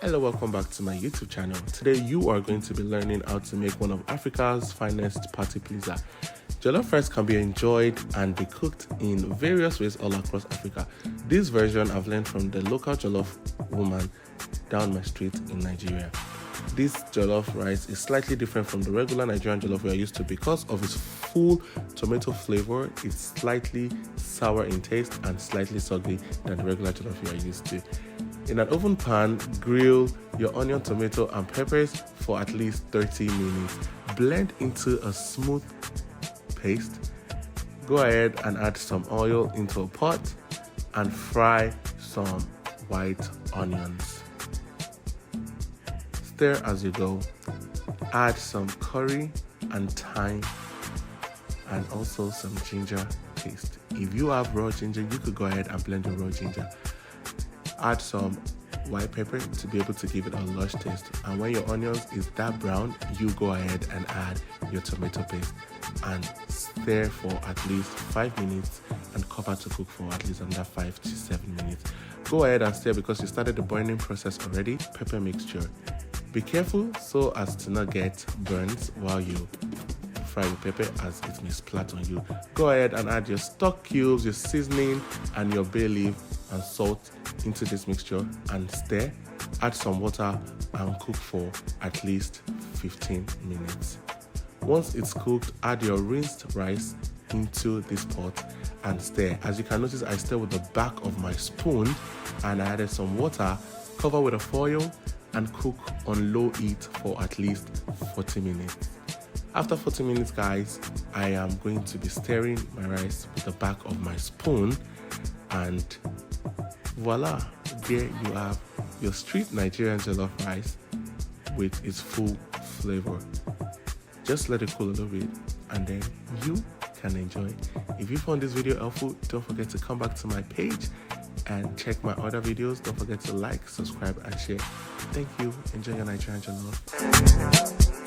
Hello, welcome back to my YouTube channel. Today you are going to be learning how to make one of Africa's finest party pleaser. Jollof rice can be enjoyed and be cooked in various ways all across Africa. This version I've learned from the local jollof woman down my street in Nigeria. This jollof rice is slightly different from the regular Nigerian jollof we are used to because of its full tomato flavor. It's slightly sour in taste and slightly soggy than the regular jollof you are used to. In an oven pan, grill your onion, tomato, and peppers for at least 30 minutes. Blend into a smooth paste. Go ahead and add some oil into a pot and fry some white onions. Stir as you go. Add some curry and thyme and also some ginger paste. If you have raw ginger, you could go ahead and blend your raw ginger. Add some white pepper to be able to give it a lush taste. And when your onions is that brown, you go ahead and add your tomato paste and stir for at least 5 minutes and cover to cook for at least another 5 to 7 minutes. Go ahead and stir because you started the boiling process already. Pepper mixture. Be careful so as to not get burns while you fry the pepper as it may splat on you. Go ahead and add your stock cubes, your seasoning, and your bay leaf and salt into this mixture and stir. Add some water and cook for at least 15 minutes. Once it's cooked, add your rinsed rice into this pot and stir. As you can notice, I stir with the back of my spoon and I added some water. Cover with a foil and cook on low heat for at least 40 minutes. After 40 minutes, guys, I am going to be stirring my rice with the back of my spoon, and voila, there you have your street Nigerian jollof rice with its full flavor. Just let it cool a little bit and then you can enjoy. If you found this video helpful, don't forget to come back to my page and check my other videos. Don't forget to like, subscribe, and share. Thank you. Enjoy your Nigerian jollof.